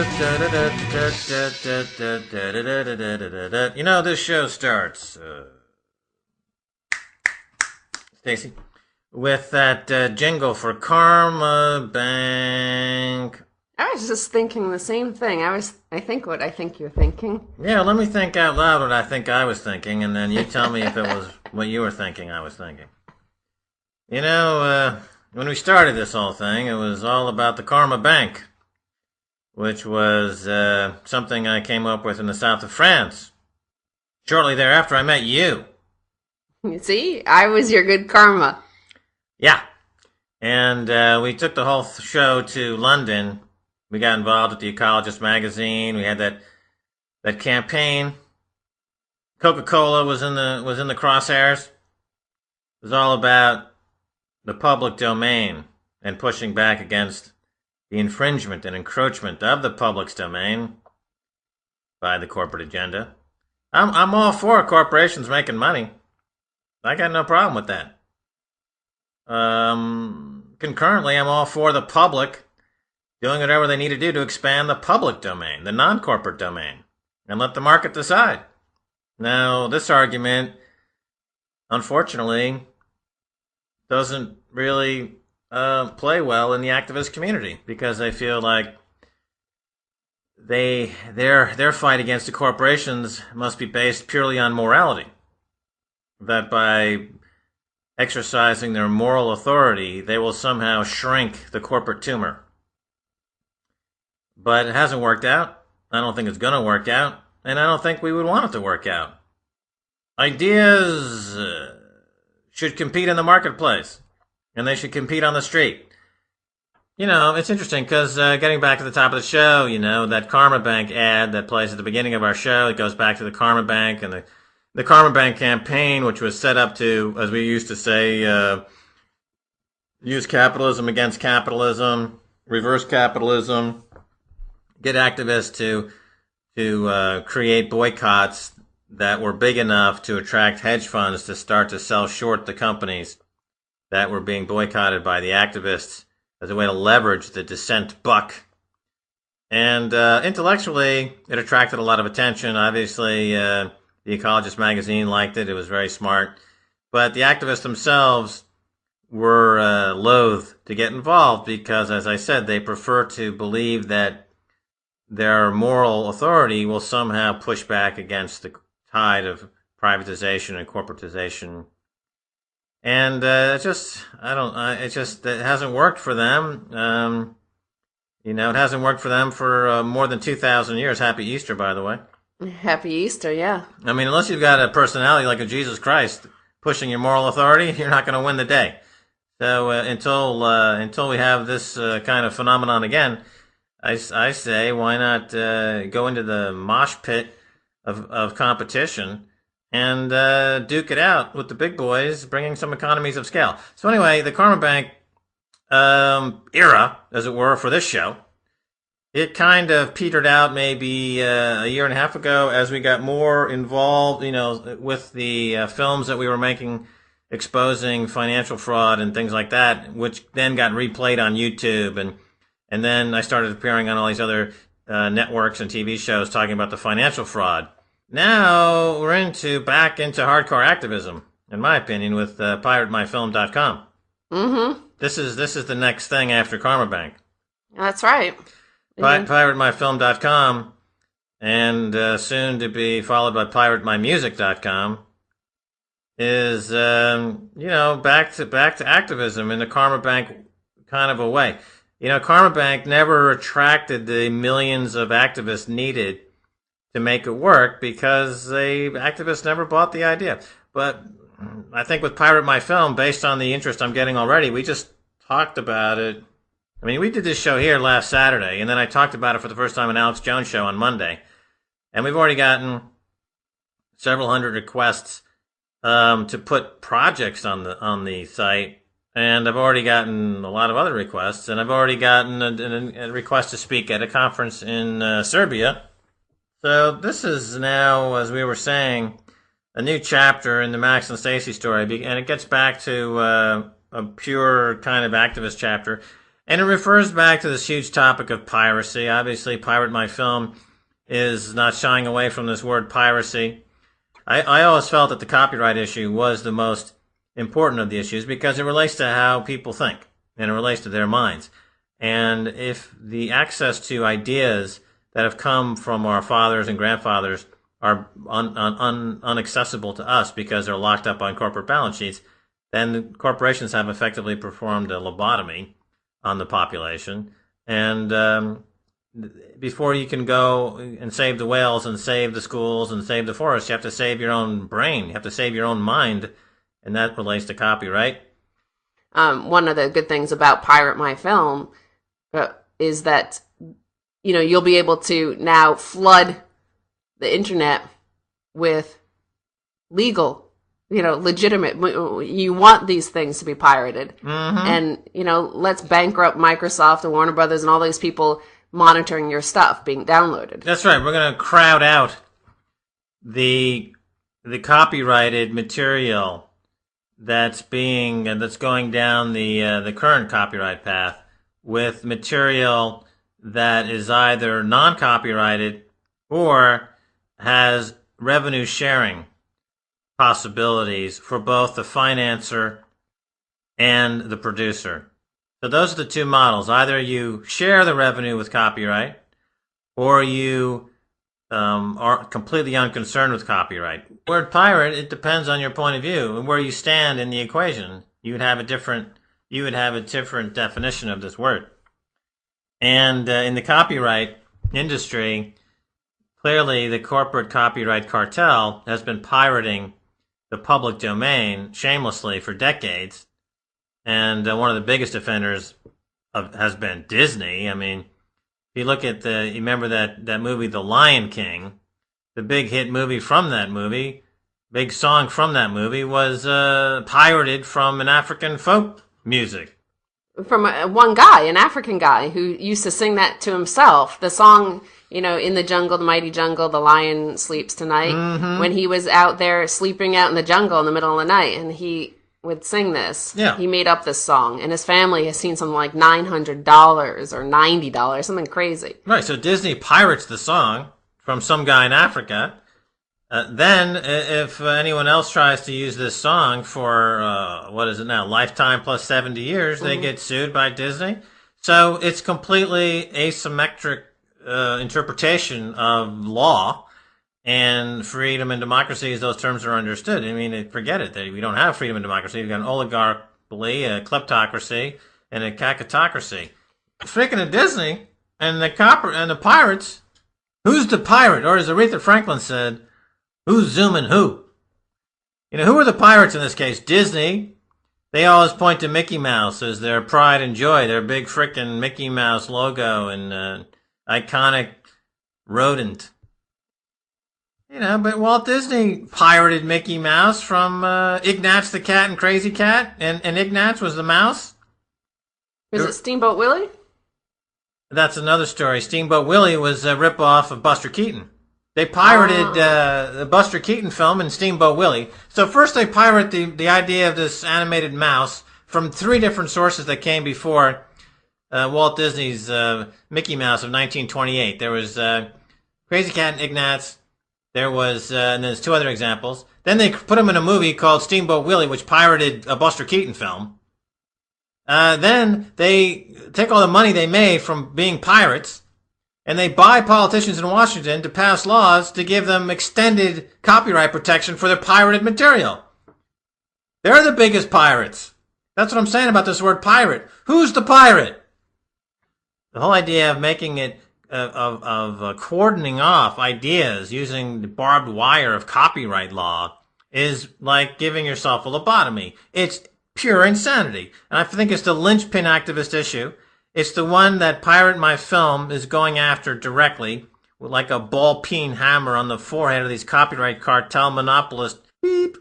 You know, this show starts, Stacy, with that jingle for KarmaBanque. I was just thinking the same thing. I think what I think you're thinking. Yeah, let me think out loud what I think I was thinking, and then you tell me if it was what you were thinking I was thinking. You know, when we started this whole thing, it was all about the KarmaBanque, which was something I came up with in the south of France. Shortly thereafter, I met you. You see, I was your good karma. Yeah. And we took the whole show to London. We got involved with the Ecologist magazine. We had that campaign. Coca-Cola was in the crosshairs. It was all about the public domain and pushing back against the infringement and encroachment of the public's domain by the corporate agenda. I'm all for corporations making money. I got no problem with that. Concurrently, I'm all for the public doing whatever they need to do to expand the public domain, the non-corporate domain, and let the market decide. Now, this argument, unfortunately, doesn't really play well in the activist community because they feel like their fight against the corporations must be based purely on morality. That by exercising their moral authority, they will somehow shrink the corporate tumor. But it hasn't worked out. I don't think it's going to work out, and I don't think we would want it to work out. Ideas should compete in the marketplace, and they should compete on the street. You know, it's interesting because getting back to the top of the show, you know, that KarmaBanque ad that plays at the beginning of our show, it goes back to the KarmaBanque and the KarmaBanque campaign, which was set up to, as we used to say, use capitalism against capitalism, reverse capitalism, get activists to create boycotts that were big enough to attract hedge funds to start to sell short the companies that were being boycotted by the activists as a way to leverage the dissent buck. And intellectually, it attracted a lot of attention. Obviously, the Ecologist magazine liked it. It was very smart. But the activists themselves were loath to get involved because, as I said, they prefer to believe that their moral authority will somehow push back against the tide of privatization and corporatization. And it hasn't worked for them. You know, it hasn't worked for them for more than 2,000 years. Happy Easter, by the way. Happy Easter, yeah. I mean, unless you've got a personality like a Jesus Christ pushing your moral authority, you're not going to win the day. So until we have this kind of phenomenon again, I say, why not go into the mosh pit of competition and duke it out with the big boys, bringing some economies of scale. So anyway, the KarmaBanque era, as it were, for this show, it kind of petered out maybe a year and a half ago as we got more involved, you know, with the films that we were making exposing financial fraud and things like that, which then got replayed on YouTube. And then I started appearing on all these other networks and TV shows talking about the financial fraud. Now we're back into hardcore activism, in my opinion, with PirateMyFilm.com. Mm-hmm. This is the next thing after KarmaBanque. That's right. PirateMyFilm.com, and soon to be followed by PirateMyMusic.com, is back to activism in the KarmaBanque kind of a way. You know, KarmaBanque never attracted the millions of activists needed to make it work because activists never bought the idea. But I think with Pirate My Film, based on the interest I'm getting already, we just talked about it. I mean, we did this show here last Saturday, and then I talked about it for the first time on Alex Jones' show on Monday. And we've already gotten several hundred requests to put projects on the site. And I've already gotten a lot of other requests, and I've already gotten a request to speak at a conference in Serbia. So this is now, as we were saying, a new chapter in the Max and Stacy story, and it gets back to a pure kind of activist chapter. And it refers back to this huge topic of piracy. Obviously, PirateMyFilm is not shying away from this word piracy. I always felt that the copyright issue was the most important of the issues because it relates to how people think and it relates to their minds. And if the access to ideas that have come from our fathers and grandfathers are unaccessible to us because they're locked up on corporate balance sheets, then the corporations have effectively performed a lobotomy on the population. And before you can go and save the whales and save the schools and save the forests, you have to save your own brain. You have to save your own mind, and that relates to copyright. One of the good things about PirateMyFilm is that, you know, you'll be able to now flood the internet with legal, you know, legitimate. You want these things to be pirated. Mm-hmm. And, you know, let's bankrupt Microsoft and Warner Brothers and all these people monitoring your stuff being downloaded. That's right. We're going to crowd out the copyrighted material that's going down the current copyright path with material that is either non-copyrighted or has revenue sharing possibilities for both the financer and the producer. So those are the two models. Either you share the revenue with copyright or you are completely unconcerned with copyright. The word pirate, it depends on your point of view and where you stand in the equation. You would have a different definition of this word. And in the copyright industry, clearly the corporate copyright cartel has been pirating the public domain shamelessly for decades. And one of the biggest offenders has been Disney. I mean, if you look at you remember that movie, The Lion King, the big hit movie from that movie, big song from that movie was pirated from an African folk music. From one guy, an African guy, who used to sing that to himself. The song, you know, in the jungle, the mighty jungle, the lion sleeps tonight. Mm-hmm. When he was out there sleeping out in the jungle in the middle of the night, and he would sing this. Yeah. He made up this song, and his family has seen something like $900 or $90, something crazy. Right, so Disney pirates the song from some guy in Africa. Then, if anyone else tries to use this song for, what is it now, lifetime plus 70 years, they get sued by Disney. So it's completely asymmetric interpretation of law and freedom and democracy as those terms are understood. I mean, forget it. We don't have freedom and democracy. We've got an oligarchy, a kleptocracy, and a cacotocracy. Speaking of Disney and the pirates, who's the pirate? Or as Aretha Franklin said, who's zooming who? You know, who are the pirates in this case? Disney. They always point to Mickey Mouse as their pride and joy, their big frickin' Mickey Mouse logo and iconic rodent. You know, but Walt Disney pirated Mickey Mouse from Ignatz the Cat and Crazy Cat, and Ignatz was the mouse. Was it Steamboat Willie? That's another story. Steamboat Willie was a ripoff of Buster Keaton. They pirated the Buster Keaton film and Steamboat Willie. So first they pirate the idea of this animated mouse from 3 different sources that came before Walt Disney's Mickey Mouse of 1928. There was Crazy Cat and Ignatz. There was, and there's 2 other examples. Then they put him in a movie called Steamboat Willie, which pirated a Buster Keaton film. Then they take all the money they made from being pirates, and they buy politicians in Washington to pass laws to give them extended copyright protection for their pirated material. They're the biggest pirates. That's what I'm saying about this word pirate. Who's the pirate? The whole idea of making it cordoning off ideas using the barbed wire of copyright law is like giving yourself a lobotomy. It's pure insanity. And I think it's the linchpin activist issue. It's the one that PirateMyFilm is going after directly with like a ball-peen hammer on the forehead of these copyright cartel monopolists. Beep.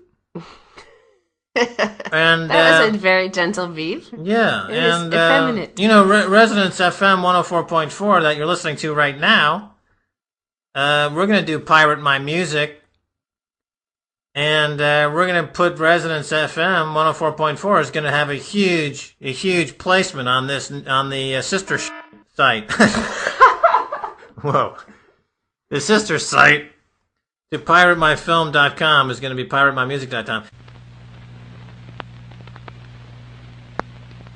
And that was a very gentle beep. Yeah, it is effeminate. You know, Resonance FM 104.4 that you're listening to right now. We're going to do Pirate My Music, And we're going to put Resonance FM 104.4 is going to have a huge placement on the sister site. Whoa. The sister site to PirateMyFilm.com is going to be PirateMyMusic.com.